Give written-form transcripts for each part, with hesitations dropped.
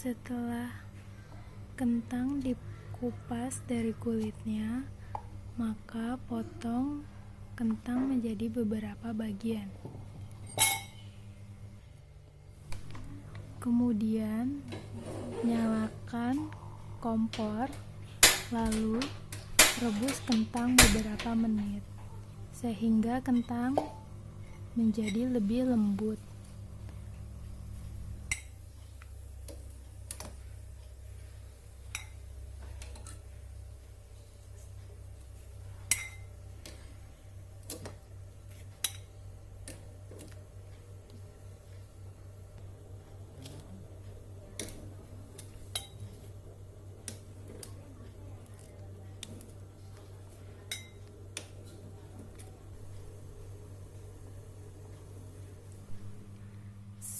Setelah kentang dikupas dari kulitnya, maka potong kentang menjadi beberapa bagian. Kemudian, nyalakan kompor, lalu rebus kentang beberapa menit sehingga kentang menjadi lebih lembut.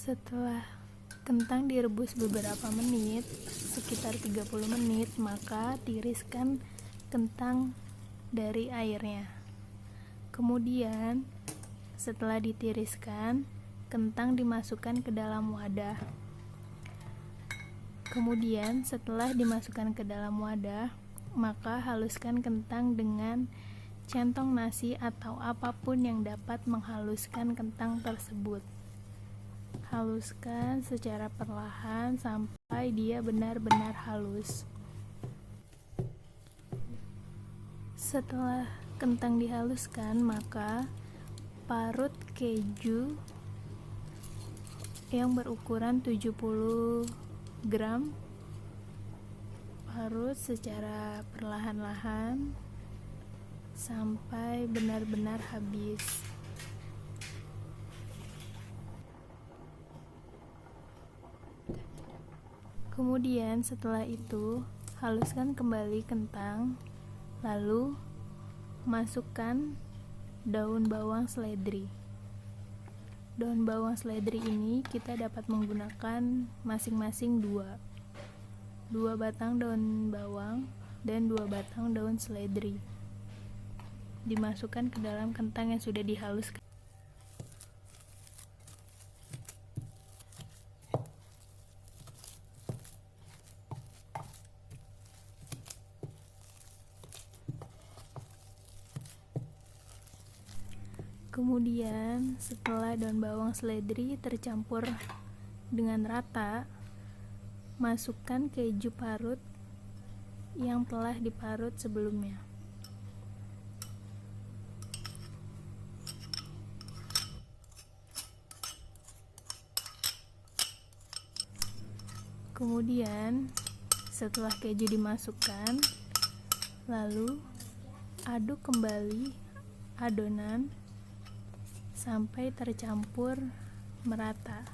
Setelah kentang direbus beberapa menit, sekitar 30 menit, maka tiriskan kentang dari airnya. Kemudian, setelah ditiriskan, kentang dimasukkan ke dalam wadah. Kemudian, setelah dimasukkan ke dalam wadah, maka haluskan kentang dengan centong nasi atau apapun yang dapat menghaluskan kentang tersebut. Haluskan secara perlahan sampai dia benar-benar halus. Setelah kentang dihaluskan, maka parut keju yang berukuran 70 gram parut secara perlahan-lahan sampai benar-benar habis. Kemudian setelah itu, haluskan kembali kentang, lalu masukkan daun bawang seledri. Daun bawang seledri ini kita dapat menggunakan masing-masing 2 batang daun bawang dan 2 batang daun seledri. Dimasukkan ke dalam kentang yang sudah dihaluskan. Kemudian setelah daun bawang seledri tercampur dengan rata, masukkan keju parut yang telah diparut sebelumnya. Kemudian setelah keju dimasukkan, lalu aduk kembali adonan sampai tercampur merata.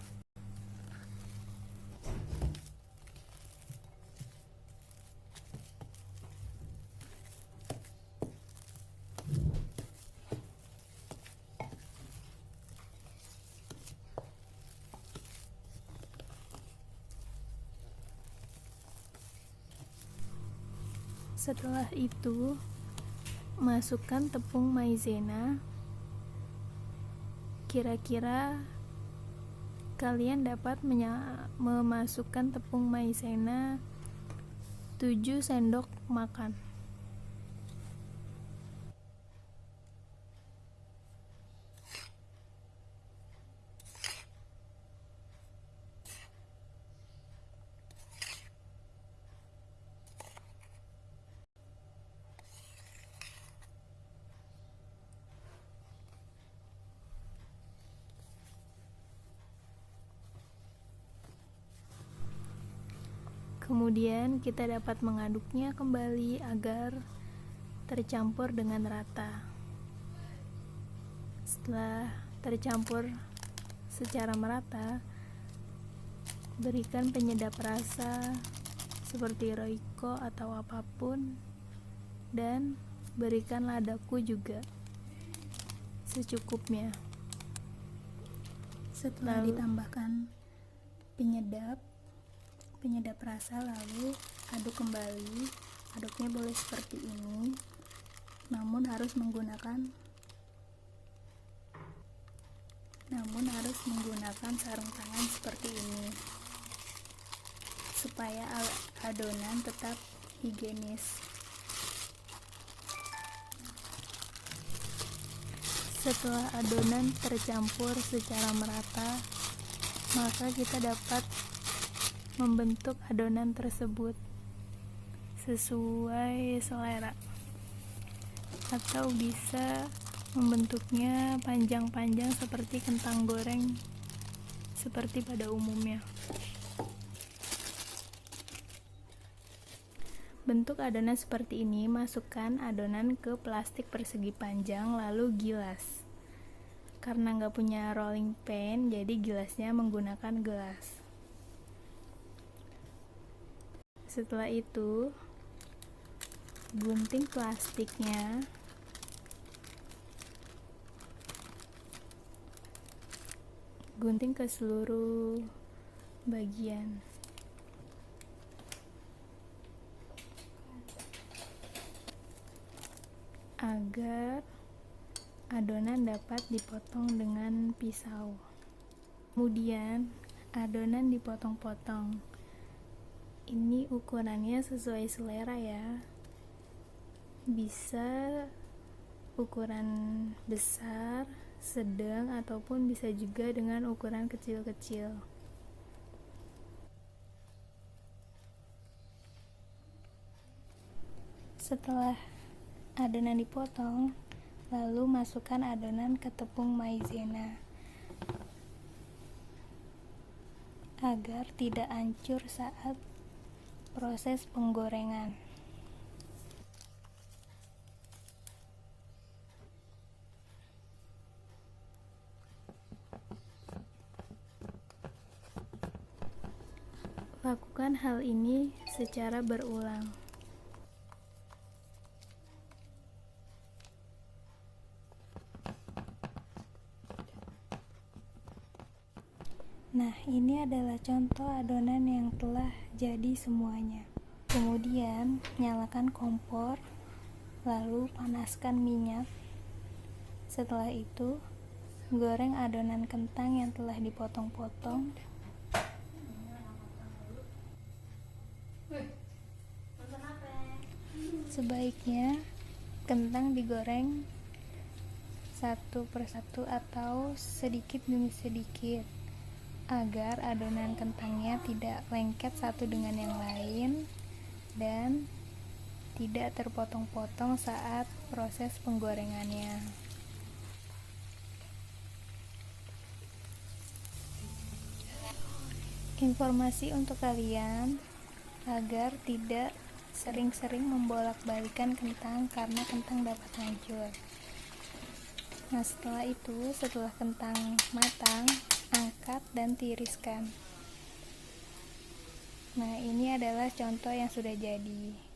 Setelah itu, masukkan tepung maizena. Kira-kira kalian dapat memasukkan tepung maizena 7 sendok makan. Kemudian kita dapat mengaduknya kembali agar tercampur dengan rata. Setelah tercampur secara merata, berikan penyedap rasa seperti Royco atau apapun, dan berikan ladaku juga secukupnya. Setelah ditambahkan penyedap rasa, lalu aduk kembali. Aduknya boleh seperti ini, namun harus menggunakan sarung tangan seperti ini. supaya adonan tetap higienis. Setelah adonan tercampur secara merata, maka kita dapat membentuk adonan tersebut sesuai selera, atau bisa membentuknya panjang-panjang seperti kentang goreng seperti pada umumnya. Bentuk adonan seperti ini, masukkan adonan ke plastik persegi panjang lalu gilas. Karena nggak punya rolling pin, jadi gilasnya menggunakan gelas. Setelah itu, gunting plastiknya ke seluruh bagian. Agar adonan dapat dipotong dengan pisau. Kemudian adonan dipotong-potong. Ini ukurannya sesuai selera ya. Bisa ukuran besar, sedang, ataupun bisa juga dengan ukuran kecil-kecil. Setelah adonan dipotong, lalu masukkan adonan ke tepung maizena agar tidak hancur saat proses penggorengan. Lakukan hal ini secara berulang. Nah, ini adalah contoh adonan yang telah jadi semuanya. Kemudian, nyalakan kompor, lalu panaskan minyak. Setelah itu, goreng adonan kentang yang telah dipotong-potong. Sebaiknya kentang digoreng satu persatu atau sedikit demi sedikit, agar adonan kentangnya tidak lengket satu dengan yang lain dan tidak terpotong-potong saat proses penggorengannya. Informasi untuk kalian agar tidak sering-sering membolak-balikan kentang karena kentang dapat hancur. Nah, setelah kentang matang, angkat dan tiriskan. Nah, ini adalah contoh yang sudah jadi.